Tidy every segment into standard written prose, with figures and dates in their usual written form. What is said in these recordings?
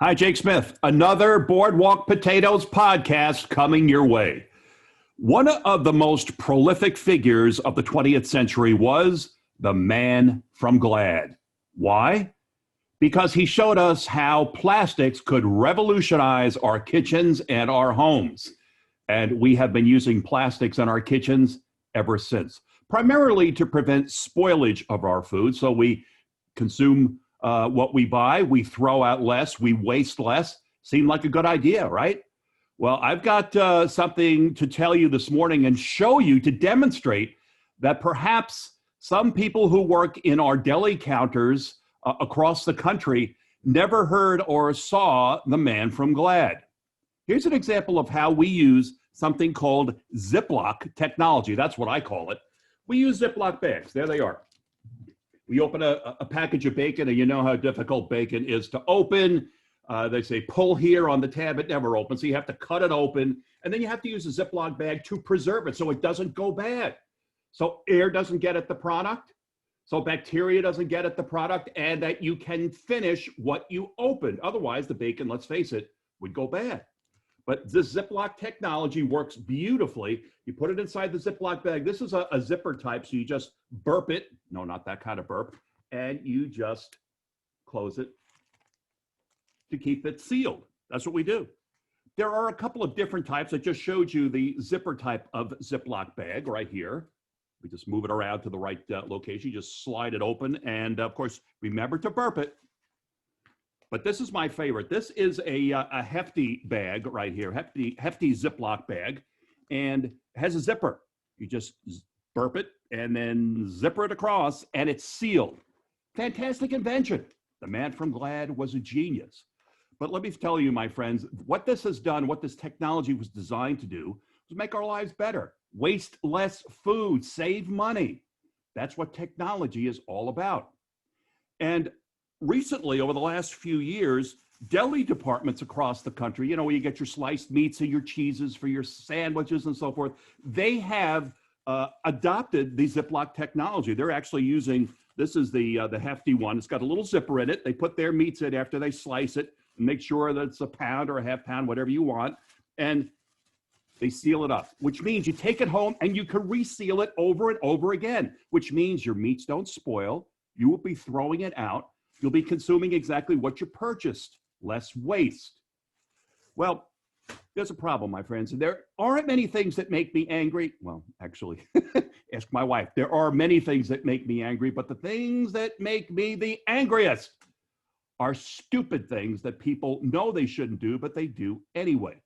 Hi, Jake Smith. Another Boardwalk Potatoes podcast coming your way. One of the most prolific figures of the 20th century was the man from Glad. Why? Because he showed us how plastics could revolutionize our kitchens and our homes. And we have been using plastics in our kitchens ever since, primarily to prevent spoilage of our food. So we consume what we buy, we throw out less, we waste less. Seemed like a good idea, right? Well, I've got something to tell you this morning and show you to demonstrate that perhaps some people who work in our deli counters across the country never heard or saw the man from Glad. Here's an example of how we use something called Ziploc technology. That's what I call it. We use Ziploc bags. There they are. We open a package of bacon, and you know how difficult bacon is to open. They say pull here on the tab, it never opens. So you have to cut it open, and then you have to use a Ziploc bag to preserve it so it doesn't go bad. So air doesn't get at the product, so bacteria doesn't get at the product, and that you can finish what you opened. Otherwise, the bacon, let's face it, would go bad. But this Ziploc technology works beautifully. You put it inside the Ziploc bag. This is a zipper type, so you just burp it. No, not that kind of burp. And you just close it to keep it sealed. That's what we do. There are a couple of different types. I just showed you the zipper type of Ziploc bag right here. We just move it around to the right location. You just slide it open. And of course, remember to burp it. But this is my favorite. This is a hefty bag right here, hefty Ziploc bag, and has a zipper. You just burp it and then zipper it across, and it's sealed. Fantastic invention. The man from Glad was a genius. But let me tell you, my friends, what this has done, what this technology was designed to do, was make our lives better, waste less food, save money. That's what technology is all about. And recently, over the last few years, deli departments across the country, you know, where you get your sliced meats and your cheeses for your sandwiches and so forth, they have adopted the Ziploc technology. They're actually using, this is the hefty one. It's got a little zipper in it. They put their meats in after they slice it and make sure that it's a pound or a half pound, whatever you want. And they seal it up, which means you take it home and you can reseal it over and over again, which means your meats don't spoil. You will be throwing it out. You'll be consuming exactly what you purchased, less waste. Well, there's a problem, my friends. There aren't many things that make me angry. Well, actually, ask my wife. There are many things that make me angry, but the things that make me the angriest are stupid things that people know they shouldn't do, but they do anyway.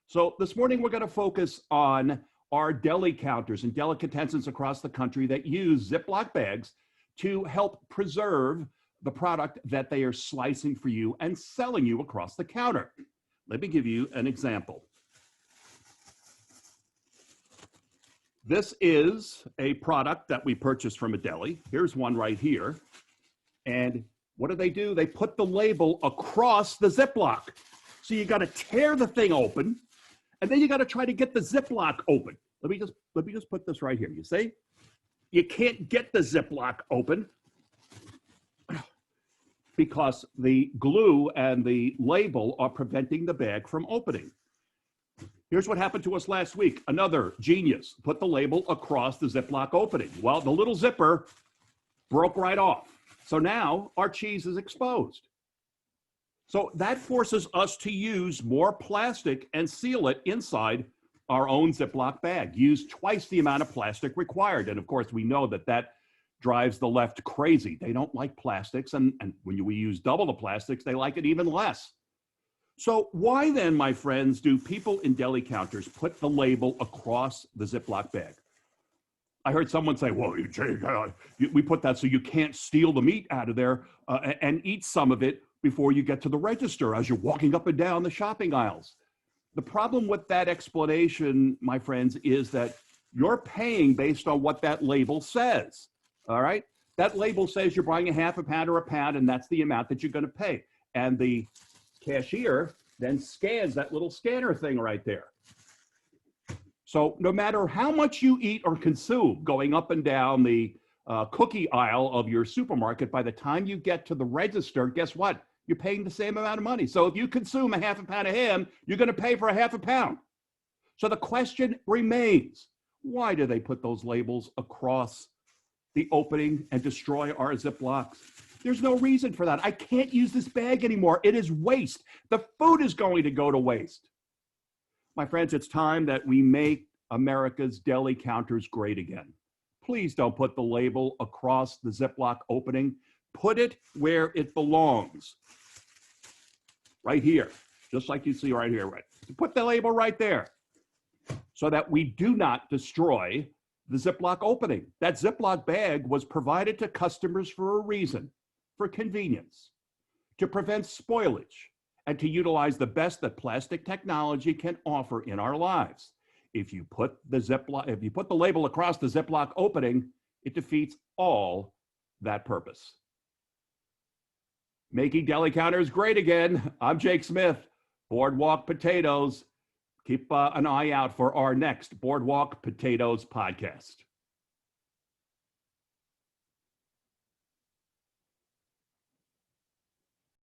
So this morning, we're going to focus on our deli counters and delicatessens across the country that use Ziploc bags to help preserve the product that they are slicing for you and selling you across the counter. Let me give you an example. This is a product that we purchased from a deli. Here's one right here. And what do? They put the label across the Ziploc. So you got to tear the thing open, and then you got to try to get the Ziploc open. Let me just put this right here. You see? You can't get the Ziploc open because the glue and the label are preventing the bag from opening. Here's what happened to us last week. Another genius put the label across the Ziploc opening. Well, the little zipper broke right off. So now our cheese is exposed. So that forces us to use more plastic and seal it inside our own Ziploc bag. Use twice the amount of plastic required. And of course, we know that drives the left crazy. They don't like plastics, and when we use double the plastics, they like it even less. So why then, my friends, do people in deli counters put the label across the Ziploc bag? I heard someone say, well, we put that so you can't steal the meat out of there and eat some of it before you get to the register as you're walking up and down the shopping aisles. The problem with that explanation, my friends, is that you're paying based on what that label says. All right? That label says you're buying a half a pound or a pound, and that's the amount that you're going to pay. And the cashier then scans that little scanner thing right there. So no matter how much you eat or consume going up and down the cookie aisle of your supermarket, by the time you get to the register, guess what? You're paying the same amount of money. So if you consume a half a pound of ham, you're going to pay for a half a pound. So the question remains, why do they put those labels across the opening and destroy our Ziplocs? There's no reason for that. I can't use this bag anymore. It is waste. The food is going to go to waste. My friends, it's time that we make America's deli counters great again. Please don't put the label across the Ziploc opening. Put it where it belongs. Right here, just like you see right here. Right. Put the label right there so that we do not destroy the Ziploc opening. That Ziploc bag was provided to customers for a reason, for convenience, to prevent spoilage, and to utilize the best that plastic technology can offer in our lives. If you put the label across the Ziploc opening, it defeats all that purpose. Making deli counters great again. I'm Jake Smith, Boardwalk Potatoes. Keep an eye out for our next Boardwalk Potatoes podcast.